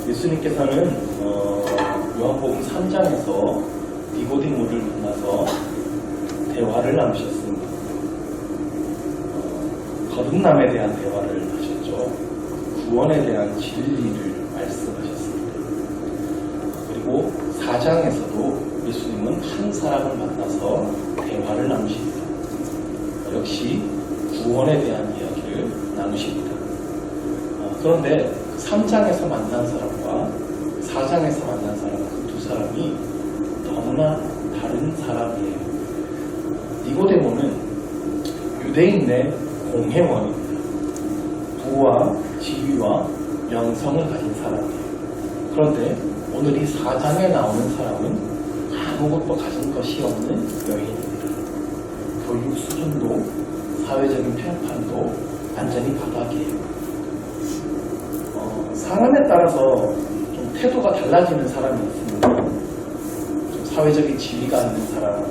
예수님께서는 요한복음 3장에서 니고데모를 만나서 대화를 나누셨습니다. 거듭남에 대한 대화를 하셨죠. 구원에 대한 진리를 말씀하셨습니다. 그리고 4장에서도 예수님은 한 사람을 만나서 대화를 나누십니다. 역시 구원에 대한 이야기를 나누십니다. 그런데 3장에서 만난 사람과 4장에서 만난 사람, 그 두 사람이 너무나 다른 사람이에요. 니고데모는 유대인의 공회원입니다. 부와 지위와 명성을 가진 사람이에요. 그런데 오늘 이 4장에 나오는 사람은 아무것도 가진 것이 없는 여인입니다. 교육 수준도 사회적인 평판도 완전히 바닥이에요. 사람에 따라서 좀 태도가 달라지는 사람이 있습니다. 좀 사회적인 지위가 있는 사람,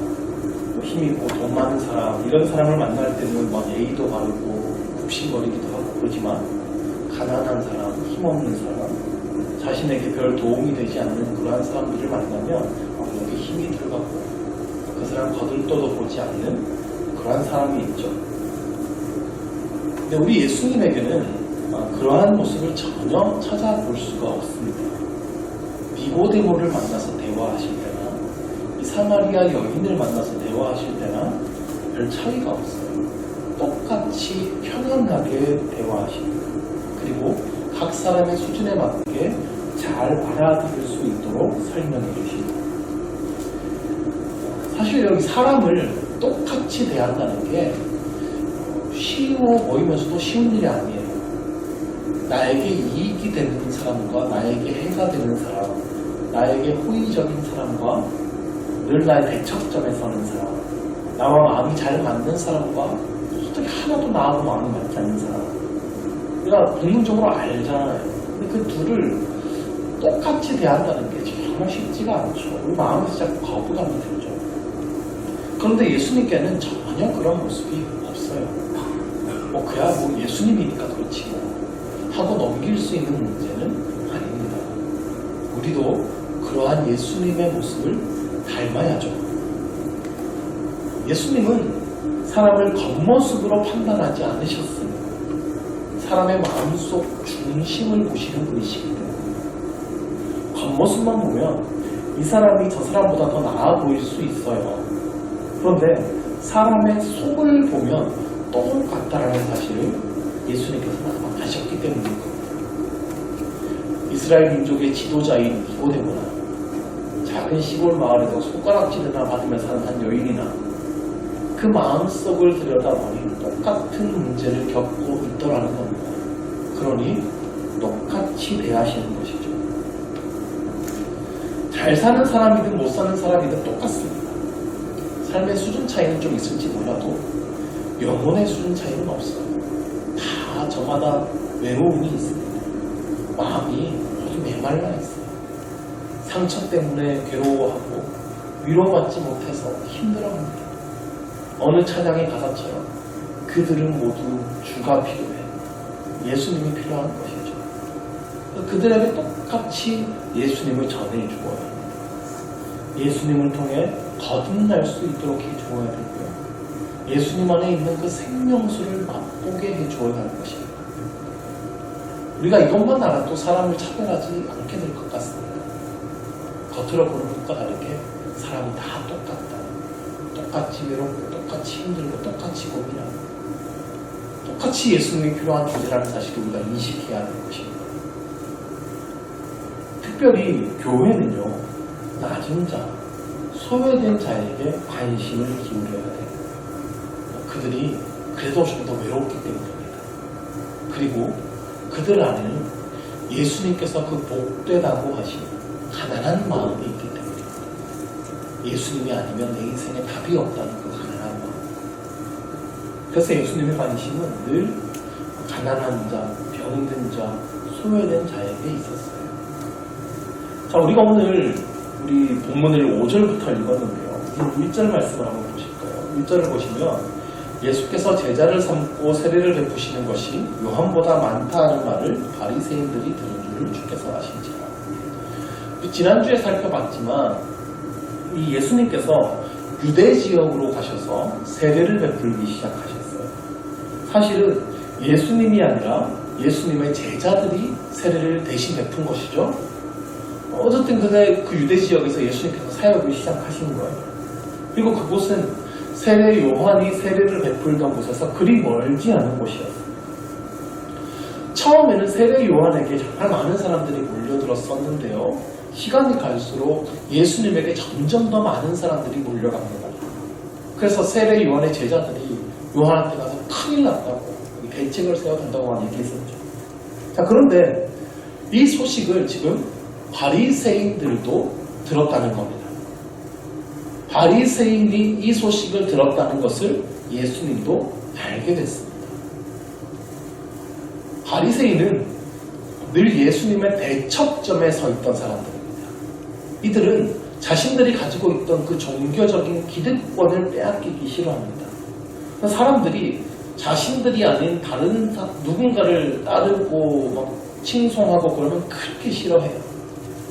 힘 있고 돈 많은 사람, 이런 사람을 만날 때는 막 예의도 바르고 굽신거리기도 하고 그러지만 가난한 사람, 힘없는 사람, 자신에게 별 도움이 되지 않는 그러한 사람들을 만나면 여기 힘이 들어가고 그 사람 거들떠도 보지 않는 그러한 사람이 있죠. 근데 우리 예수님에게는 그러한 모습을 전혀 찾아볼 수가 없습니다. 니고데모를 만나서 대화하실 때나 이 사마리아 여인을 만나서 대화하실 때나 별 차이가 없어요. 똑같이 편안하게 대화하십니다. 그리고 각 사람의 수준에 맞게 잘 알아들을 수 있도록 설명해 주십니다. 사실 여기 사람을 똑같이 대한다는 게 쉬워 보이면서도 쉬운 일이 아니에요. 나에게 이익이 되는 사람과 나에게 해가 되는 사람, 나에게 호의적인 사람과 늘 나의 대척점에 서는 사람, 나와 마음이 잘 맞는 사람과 솔직히 하나도 나하고 마음이 맞지 않는 사람, 우리가 본능적으로 알잖아요. 근데 그 둘을 똑같이 대한다는 게 정말 쉽지가 않죠. 우리 마음에서 자꾸 거부감이 들죠. 그런데 예수님께는 전혀 그런 모습이 없어요. 그야 뭐 예수님이니까 그렇지 뭐 하고 넘길 수 있는 문제는 아닙니다. 우리도 그러한 예수님의 모습을 닮아야죠. 예수님은 사람을 겉모습으로 판단하지 않으셨습니다. 사람의 마음속 중심을 보시는 분이시기 때문에 겉모습만 보면 이 사람이 저 사람보다 더 나아 보일 수 있어요. 그런데 사람의 속을 보면 똑같다라는 사실을 예수님께서 하셨기 때문입니다. 이스라엘 민족의 지도자인 니고데모나 작은 시골 마을에서 손가락질이나 받으며 사는 한 여인이나 그 마음속을 들여다보니 똑같은 문제를 겪고 있더라는 겁니다. 그러니 똑같이 대하시는 것이죠. 잘 사는 사람이든 못 사는 사람이든 똑같습니다. 삶의 수준 차이는 좀 있을지 몰라도 영혼의 수준 차이는 없어요. 다 저마다 외로움이 있습니다. 마음이 아주 메말라 있어요. 상처 때문에 괴로워하고 위로받지 못해서 힘들어합니다. 어느 찬양의 가사처럼 그들은 모두 주가 필요해. 예수님이 필요한 것이죠. 그들에게 똑같이 예수님을 전해주어야 합니다. 예수님을 통해 거듭날 수 있도록 해주어야 되고요. 예수님 안에 있는 그 생명수를 맛보게 해줘야 하는 것입니다. 우리가 이것만 알아도 사람을 차별하지 않게 될 것 같습니다. 겉으로 보는 것과 다르게 사람이 다 똑같다. 똑같이 외롭고 똑같이 힘들고 똑같이 고민하고 똑같이 예수님이 필요한 존재라는 사실을 우리가 인식해야 하는 것입니다. 특별히 교회는요, 낮은 자, 소외된 자에게 관심을 기울여야 돼요. 그들이 그래도 좀 더 외롭기 때문입니다. 그리고 그들 안에는 예수님께서 그 복되다고 하신 가난한 마음이 있기 때문입니다. 예수님이 아니면 내 인생에 답이 없다는 그 가난한 마음. 그래서 예수님의 관심은 늘 가난한 자, 병든 자, 소외된 자에게 있었어요. 자, 우리가 오늘 우리 본문을 5절부터 읽었는데요. 1절 말씀을 한번 보실까요? 1절을 보시면 예수께서 제자를 삼고 세례를 베푸시는 것이 요한보다 많다는 말을 바리새인들이 들은 줄 주께서 아신지라. 지난주에 살펴봤지만 이 예수님께서 유대 지역으로 가셔서 세례를 베풀기 시작하셨어요. 사실은 예수님이 아니라 예수님의 제자들이 세례를 대신 베푼 것이죠. 어쨌든 그 유대 지역에서 예수님께서 사역을 시작하신 거예요. 그리고 그곳은 세례 요한이 세례를 베풀던 곳에서 그리 멀지 않은 곳이었어요. 처음에는 세례 요한에게 정말 많은 사람들이 몰려들었었는데요. 시간이 갈수록 예수님에게 점점 더 많은 사람들이 몰려갑니다. 그래서 세례 요한의 제자들이 요한한테 가서 큰일 났다고 대책을 세워야 된다고 얘기했었죠. 자, 그런데 이 소식을 지금 바리새인들도 들었다는 겁니다. 바리새인이 이 소식을 들었다는 것을 예수님도 알게 됐습니다. 바리새인은 늘 예수님의 대척점에 서 있던 사람들입니다. 이들은 자신들이 가지고 있던 그 종교적인 기득권을 빼앗기기 싫어합니다. 사람들이 자신들이 아닌 다른 누군가를 따르고 막 칭송하고 그러면 그렇게 싫어해요.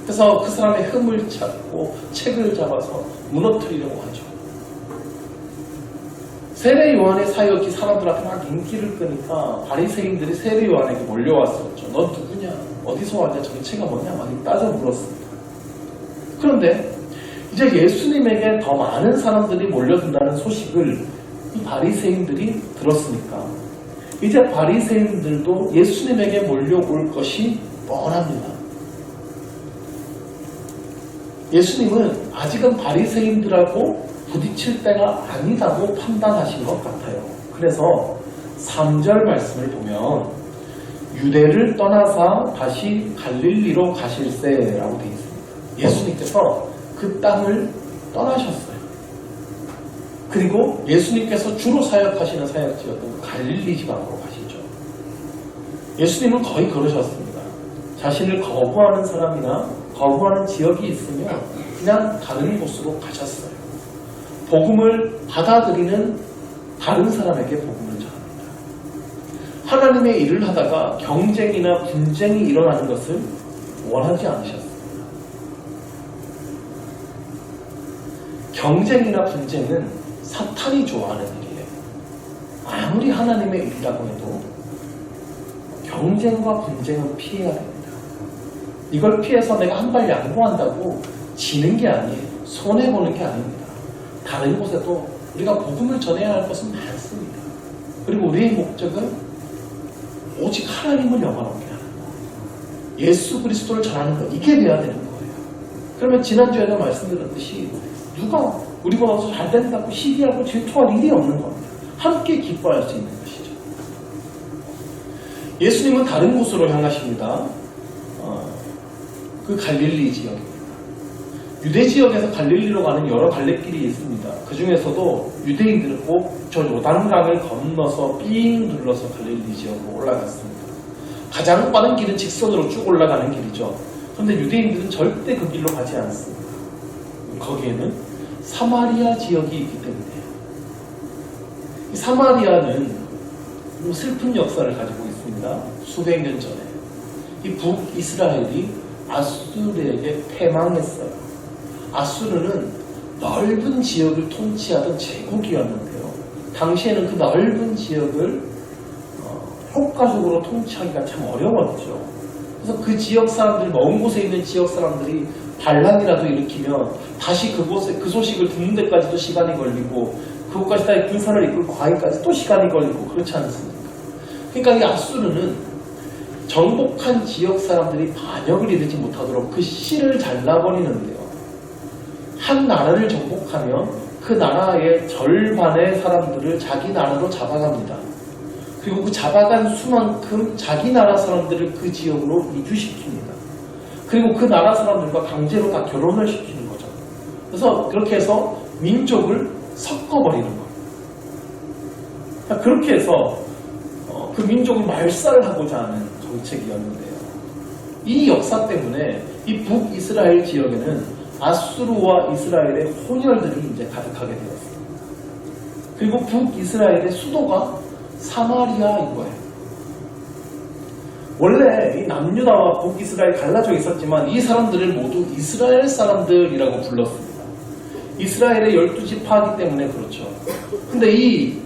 그래서 그 사람의 흠을 찾고 책을 잡아서 무너뜨리려고 하죠. 세례 요한의 사역이 사람들한테 막 인기를 끄니까 바리새인들이 세례 요한에게 몰려왔었죠. 넌 누구냐? 어디서 왔냐? 저기 책이 뭐냐? 막 따져 물었습니다. 그런데 이제 예수님에게 더 많은 사람들이 몰려든다는 소식을 이 바리새인들이 들었으니까 이제 바리새인들도 예수님에게 몰려올 것이 뻔합니다. 예수님은 아직은 바리새인들하고 부딪힐 때가 아니다고 판단하신 것 같아요. 그래서 3절 말씀을 보면 유대를 떠나서 다시 갈릴리로 가실세라고 되어 있습니다. 예수님께서 그 땅을 떠나셨어요. 그리고 예수님께서 주로 사역하시는 사역지였던 갈릴리 지방으로 가시죠. 예수님은 거의 그러셨습니다. 자신을 거부하는 사람이나 거부하는 지역이 있으면 그냥 다른 곳으로 가셨어요. 복음을 받아들이는 다른 사람에게 복음을 전합니다. 하나님의 일을 하다가 경쟁이나 분쟁이 일어나는 것을 원하지 않으셨습니다. 경쟁이나 분쟁은 사탄이 좋아하는 일이에요. 아무리 하나님의 일이라고 해도 경쟁과 분쟁은 피해야 됩니다. 이걸 피해서 내가 한 발 양보한다고 지는 게 아니에요. 손해보는 게 아닙니다. 다른 곳에도 우리가 복음을 전해야 할 것은 많습니다. 그리고 우리의 목적은 오직 하나님을 영화롭게 하는 것, 예수 그리스도를 전하는 것, 이게 돼야 되는 거예요. 그러면 지난주에도 말씀드렸듯이 누가 우리보다 더 잘 된다고 시기하고 질투할 일이 없는 겁니다. 함께 기뻐할 수 있는 것이죠. 예수님은 다른 곳으로 향하십니다. 그 갈릴리 지역입니다. 유대 지역에서 갈릴리로 가는 여러 갈래길이 있습니다. 그 중에서도 유대인들은 꼭 저 요단강을 건너서 삥 둘러서 갈릴리 지역으로 올라갔습니다. 가장 빠른 길은 직선으로 쭉 올라가는 길이죠. 그런데 유대인들은 절대 그 길로 가지 않습니다. 거기에는 사마리아 지역이 있기 때문에요. 이 사마리아는 슬픈 역사를 가지고 있습니다. 수백 년 전에 이 북이스라엘이 아수르에게 패망했어요. 아수르는 넓은 지역을 통치하던 제국이었는데요. 당시에는 그 넓은 지역을 효과적으로 통치하기가 참 어려웠죠. 그래서 그 지역 사람들이, 먼 곳에 있는 지역 사람들이 반란이라도 일으키면 다시 그 소식을 듣는 데까지도 시간이 걸리고 그곳까지 다 군사를 이끌고 가기까지 또 시간이 걸리고 그렇지 않습니까? 그러니까 이 아수르는 정복한 지역 사람들이 반역을 이루지 못하도록 그 씨를 잘라버리는데요. 한 나라를 정복하면 그 나라의 절반의 사람들을 자기 나라로 잡아갑니다. 그리고 그 잡아간 수만큼 자기 나라 사람들을 그 지역으로 이주시킵니다. 그리고 그 나라 사람들과 강제로 다 결혼을 시키는 거죠. 그래서 그렇게 해서 민족을 섞어버리는 거예요. 그렇게 해서 그 민족을 말살을 하고자 하는 정책이었는데요. 이 역사 때문에 이 북이스라엘 지역에는 아수르와 이스라엘의 혼혈들이 이제 가득하게 되었습니다. 그리고 북이스라엘의 수도가 사마리아인 거예요. 원래 이 남유다와 북이스라엘 갈라져 있었지만 이 사람들을 모두 이스라엘 사람들이라고 불렀습니다. 이스라엘의 12지파이기 때문에 그렇죠. 근데 이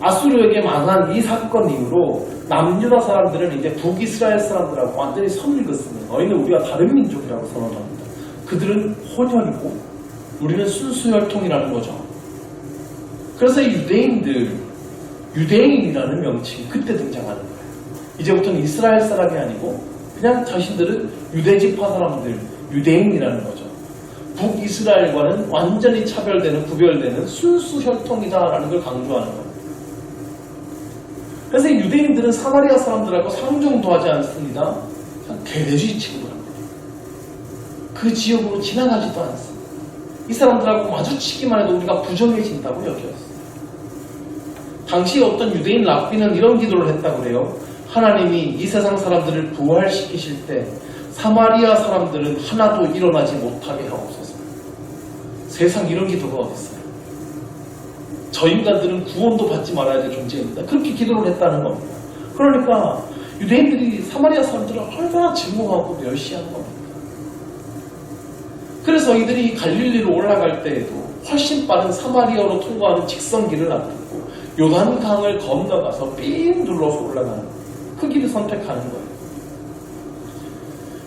아수르에게 망한 이 사건 이후로 남유다 사람들은 이제 북이스라엘 사람들하고 완전히 선을 긋습니다. 너희는 우리가 다른 민족이라고 선언합니다. 그들은 혼혈이고 우리는 순수혈통이라는 거죠. 그래서 유대인이라는 명칭이 그때 등장하는 거예요. 이제부터는 이스라엘 사람이 아니고 그냥 자신들은 유대지파 사람들, 유대인이라는 거죠. 북이스라엘과는 완전히 차별되는, 구별되는 순수혈통이다라는 걸 강조하는 거예요. 그래서 유대인들은 사마리아 사람들하고 상종도 하지 않습니다. 그냥 개돼지 취급을 합니다. 그 지역으로 지나가지도 않습니다. 이 사람들하고 마주치기만 해도 우리가 부정해진다고 여겼어요. 당시 어떤 유대인 랍비는 이런 기도를 했다고 그래요. 하나님이 이 세상 사람들을 부활시키실 때 사마리아 사람들은 하나도 일어나지 못하게 하옵소서. 세상 이런 기도가 어디 있어요? 저 인간들은 구원도 받지 말아야 될 존재입니다. 그렇게 기도를 했다는 겁니다. 그러니까 유대인들이 사마리아 사람들을 얼마나 증오하고 멸시하는 겁니다. 그래서 이들이 갈릴리로 올라갈 때에도 훨씬 빠른 사마리아로 통과하는 직선길을 앞두고 요단강을 건너가서 삥 둘러서 올라가는 거예요. 그 길을 선택하는 거예요.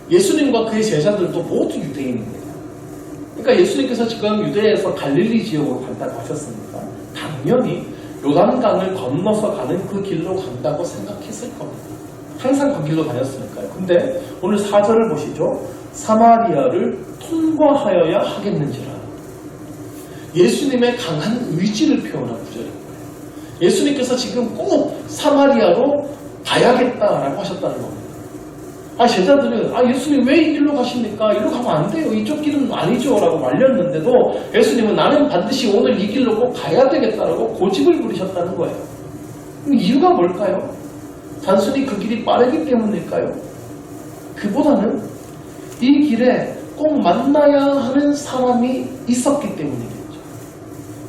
예수님과 그의 제자들도 모두 유대인입니다. 그러니까 예수님께서 지금 유대에서 갈릴리 지역으로 간다고 하셨으니까 당연히 요단강을 건너서 가는 그 길로 간다고 생각했을 겁니다. 항상 그 길로 다녔으니까요. 근데 오늘 4절을 보시죠. 사마리아를 통과하여야 하겠는지라. 예수님의 강한 의지를 표현한 구절입니다. 예수님께서 지금 꼭 사마리아로 가야겠다라고 하셨다는 겁니다. 제자들은 예수님 왜 이 길로 가십니까? 이리로 가면 안 돼요. 이쪽 길은 아니죠 라고 말렸는데도 예수님은 나는 반드시 오늘 이 길로 꼭 가야 되겠다라고 고집을 부리셨다는 거예요. 그럼 이유가 뭘까요? 단순히 그 길이 빠르기 때문일까요? 그보다는 이 길에 꼭 만나야 하는 사람이 있었기 때문이겠죠.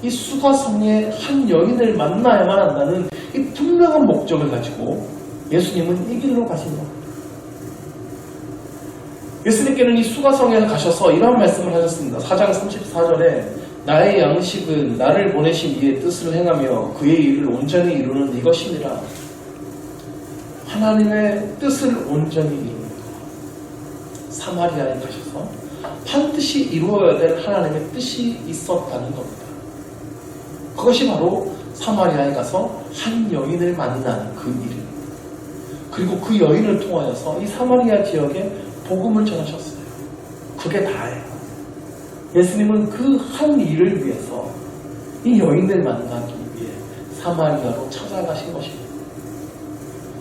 이 수가성의 한 여인을 만나야만 한다는 이 분명한 목적을 가지고 예수님은 이 길로 가신 겁니다. 예수님께는 이 수가성에 가셔서 이런 말씀을 하셨습니다. 4장 34절에 나의 양식은 나를 보내신 이의 뜻을 행하며 그의 일을 온전히 이루는 이것이니라. 하나님의 뜻을 온전히 이루는 것. 사마리아에 가셔서 반드시 이루어야 될 하나님의 뜻이 있었다는 겁니다. 그것이 바로 사마리아에 가서 한 여인을 만나는 그 일입니다. 그리고 그 여인을 통하여서 이 사마리아 지역에 복음을 전하셨어요. 그게 다예요. 예수님은 그 한 일을 위해서 이 여인을 만나기 위해 사마리아로 찾아가신 것입니다.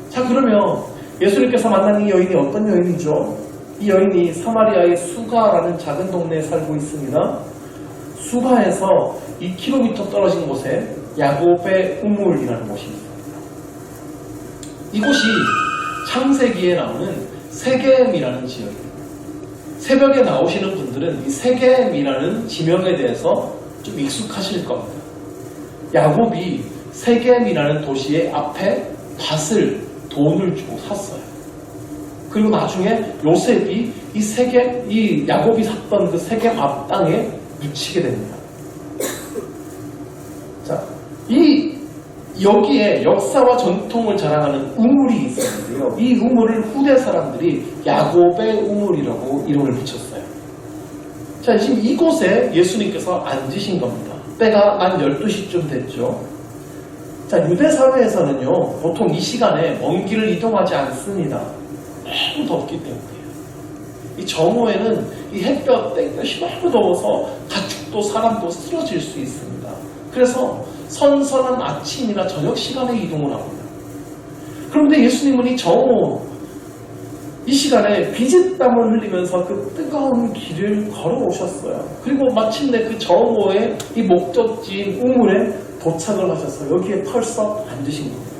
자, 그러면 예수님께서 만난 이 여인이 어떤 여인이죠? 이 여인이 사마리아의 수가라는 작은 동네에 살고 있습니다. 수가에서 2km 떨어진 곳에 야곱의 우물이라는 곳이 있습니다. 이곳이 창세기에 나오는 세겜이라는 지역입니다. 새벽에 나오시는 분들은 이 세겜이라는 지명에 대해서 좀 익숙하실 겁니다. 야곱이 세겜이라는 도시의 앞에 밭을 돈을 주고 샀어요. 그리고 나중에 요셉이 이 야곱이 샀던 그 세겜 앞 땅에 묻히게 됩니다. 자, 여기에 역사와 전통을 자랑하는 우물이 있었는데요. 이 우물을 후대 사람들이 야곱의 우물이라고 이름을 붙였어요. 자, 지금 이곳에 예수님께서 앉으신 겁니다. 때가 만 12시쯤 됐죠. 자, 유대 사회에서는요, 보통 이 시간에 먼 길을 이동하지 않습니다. 너무 덥기 때문이에요. 이 정오에는 이 땡볕이 너무 더워서 가축도 사람도 쓰러질 수 있습니다. 그래서 선선한 아침이나 저녁 시간에 이동을 합니다. 그런데 예수님은 이 정오, 이 시간에 비진땀을 흘리면서 그 뜨거운 길을 걸어오셨어요. 그리고 마침내 그 정오의 이 목적지인 우물에 도착을 하셔서 여기에 털썩 앉으신 겁니다.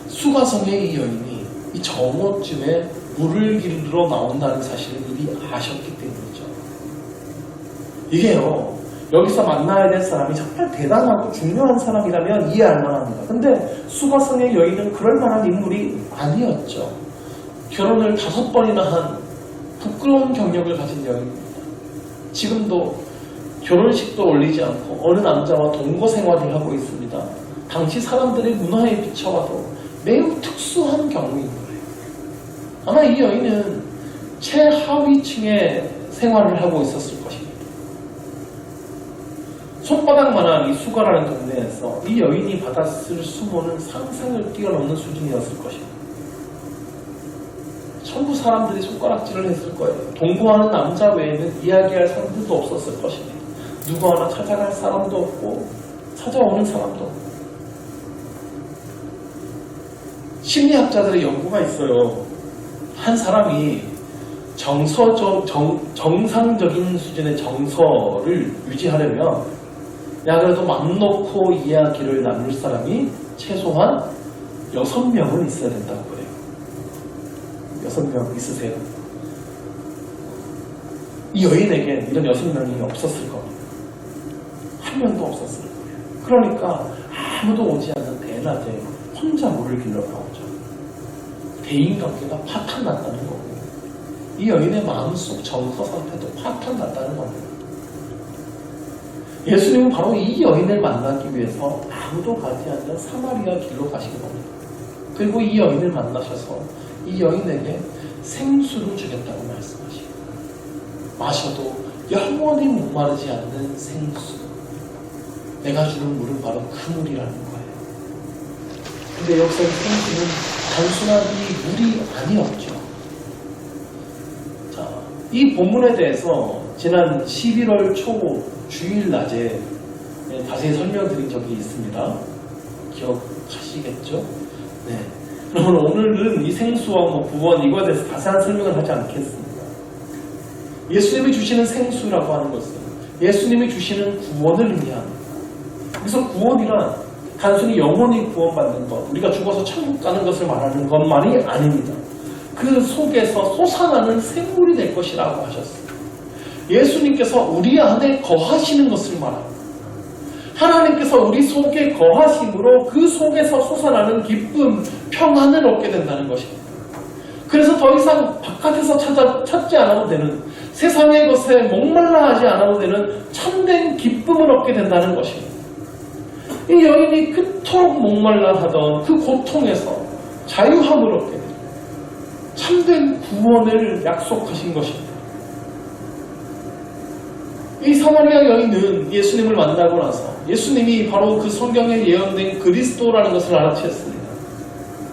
수가성의 이 여인이 이 정오쯤에 물을 길러 나온다는 사실을 미리 아셨기 때문이죠. 이게요, 여기서 만나야 될 사람이 정말 대단하고 중요한 사람이라면 이해할 만합니다. 근데 수가성의 여인은 그럴 만한 인물이 아니었죠. 결혼을 5번이나 한 부끄러운 경력을 가진 여인입니다. 지금도 결혼식도 올리지 않고 어느 남자와 동거 생활을 하고 있습니다. 당시 사람들의 문화에 비춰봐도 매우 특수한 경우인 거예요. 아마 이 여인은 최하위층의 생활을 하고 있었을 것입니다. 손바닥만한 이 수가라는 동네에서 이 여인이 받았을 수모는 상상을 뛰어넘는 수준이었을 것입니다. 전부 사람들이 손가락질을 했을 거예요. 동거하는 남자 외에는 이야기할 사람들도 없었을 것입니다. 누구 하나 찾아갈 사람도 없고 찾아오는 사람도 없고. 심리학자들의 연구가 있어요. 한 사람이 정상적인 수준의 정서를 유지하려면 그래도 맘 놓고 이야기를 나눌 사람이 최소한 6명은 있어야 된다고 그래요. 6명 있으세요? 이 여인에겐 이런 6명이 없었을 겁니다. 한 명도 없었을 거예요. 그러니까 아무도 오지 않는 대낮에 혼자 물을 길러 나오죠. 대인관계가 파탄났다는 거고 이 여인의 마음속 정서 상태도 파탄났다는 겁니다. 예수님은 바로 이 여인을 만나기 위해서 아무도 가지 않는 사마리아 길로 가신 겁니다. 그리고 이 여인을 만나셔서 이 여인에게 생수를 주겠다고 말씀하시고 마셔도 영원히 목마르지 않는 생수. 내가 주는 물은 바로 그 물이라는 거예요. 근데 여기서 생수는 단순한 이 물이 아니었죠. 자, 이 본문에 대해서 지난 11월 초 주일 낮에 자세히 설명드린 적이 있습니다. 기억하시겠죠? 네. 그러면 오늘은 이 생수와 구원 이거에 대해서 자세한 설명을 하지 않겠습니다. 예수님이 주시는 생수라고 하는 것은 예수님이 주시는 구원을 의미합니다. 그래서 구원이란 단순히 영혼이 구원받는 것, 우리가 죽어서 천국 가는 것을 말하는 것만이 아닙니다. 그 속에서 솟아나는 생물이 될 것이라고 하셨습니다. 예수님께서 우리 안에 거하시는 것을 말합니다. 하나님께서 우리 속에 거하심으로 그 속에서 솟아나는 기쁨, 평안을 얻게 된다는 것입니다. 그래서 더 이상 바깥에서 찾지 않아도 되는 세상의 것에 목말라 하지 않아도 되는 참된 기쁨을 얻게 된다는 것입니다. 이 여인이 그토록 목말라 하던 그 고통에서 자유함을 얻게 됩니다. 참된 구원을 약속하신 것입니다. 이 사마리아 여인은 예수님을 만나고 나서 예수님이 바로 그 성경에 예언된 그리스도라는 것을 알아챘습니다.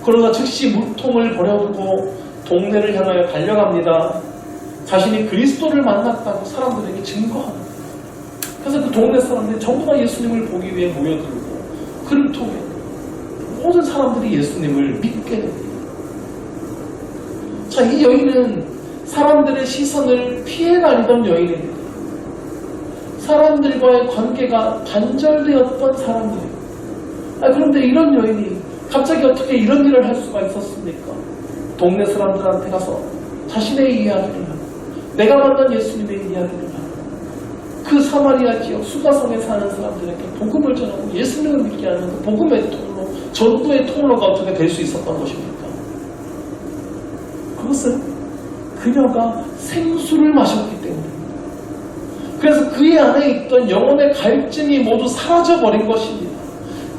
그러나 즉시 물통을 버려두고 동네를 향하여 달려갑니다. 자신이 그리스도를 만났다고 사람들에게 증거합니다. 그래서 그 동네 사람들이 전부 다 예수님을 보기 위해 모여들고 그를 통해 모든 사람들이 예수님을 믿게 됩니다. 자, 이 여인은 사람들의 시선을 피해 다니던 여인입니다. 사람들과의 관계가 단절되었던 사람들입니다. 그런데 이런 여인이 갑자기 어떻게 이런 일을 할 수가 있었습니까? 동네 사람들한테 가서 자신의 이야기를 하고 내가 만난 예수님의 이야기를 하고 그 사마리아 지역 수가성에 사는 사람들에게 복음을 전하고 예수님을 믿게 하는 그 복음의 통로, 전도의 통로가 어떻게 될 수 있었던 것입니까? 그것은 그녀가 생수를 마셨기 때문입니다. 그래서 그의 안에 있던 영혼의 갈증이 모두 사라져버린 것입니다.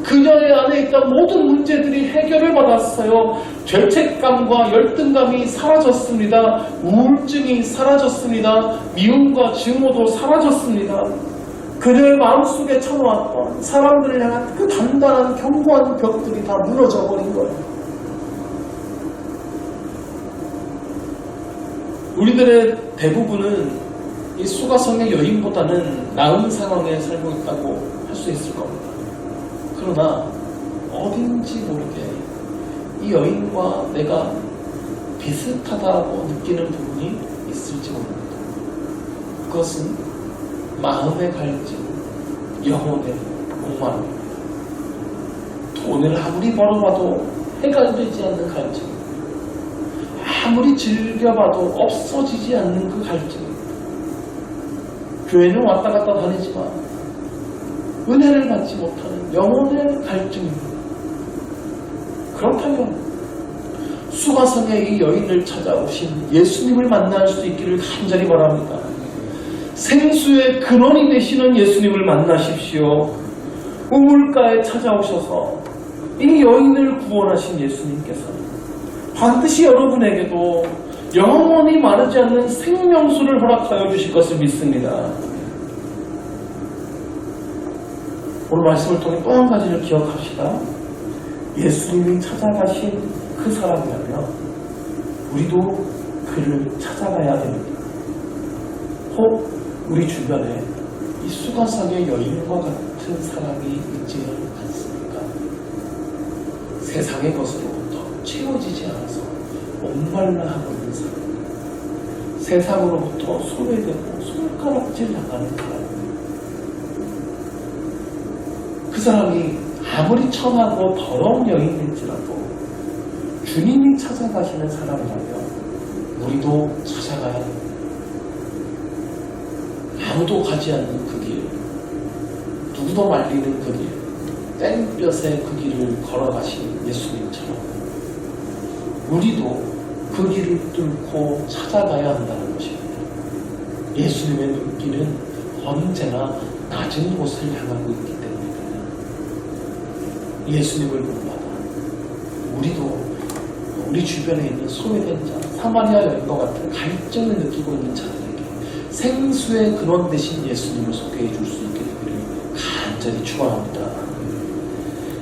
그녀의 안에 있던 모든 문제들이 해결을 받았어요. 죄책감과 열등감이 사라졌습니다. 우울증이 사라졌습니다. 미움과 증오도 사라졌습니다. 그녀의 마음속에 쳐놓았던 사람들을 향한 그 단단한 견고한 벽들이 다 무너져 버린 거예요. 우리들의 대부분은 이 수가성의 여인보다는 나은 상황에 살고 있다고 할 수 있을 겁니다. 그러나 어딘지 모르게 이 여인과 내가 비슷하다고 느끼는 부분이 있을지 모릅니다. 그것은 마음의 갈증, 영혼의 목마름입니다. 돈을 아무리 벌어봐도 해결되지 않는 갈증, 아무리 즐겨봐도 없어지지 않는 그 갈증. 교회는 왔다 갔다 다니지만 은혜를 받지 못하는 영혼의 갈증입니다. 그렇다면 수가성의 이 여인을 찾아오신 예수님을 만날 수 있기를 간절히 바랍니다. 생수의 근원이 되시는 예수님을 만나십시오. 우물가에 찾아오셔서 이 여인을 구원하신 예수님께서는 반드시 여러분에게도 영원히 마르지 않는 생명수를 허락하여 주실 것을 믿습니다. 오늘 말씀을 통해 또 한 가지를 기억합시다. 예수님이 찾아가신 그 사람이라면 우리도 그를 찾아가야 됩니다. 혹 우리 주변에 이 수가성의 여인과 같은 사람이 있지는 않습니까? 세상의 것으로부터 채워지지 않아서 목말라 하고 있는 사람, 세상으로부터 소외되고 손가락질 당하는 사람, 그 사람이 아무리 천하고 더러운 여인일지라도 주님이 찾아가시는 사람이라면 우리도 찾아가야 합니다. 아무도 가지 않는 그 길, 누구도 말리는 그 길, 땡볕의 그 길을 걸어가신 예수님처럼 우리도 그 길을 뚫고 찾아가야 한다는 것입니다. 예수님의 눈길은 언제나 낮은 곳을 향하고 있기 때문입니다. 예수님을 본받아 우리도 우리 주변에 있는 소외된 자, 사마리아 여인과 같은 갈증을 느끼고 있는 자들에게 생수의 근원 되신 예수님을 소개해 줄 수 있게 되기를 간절히 축원합니다.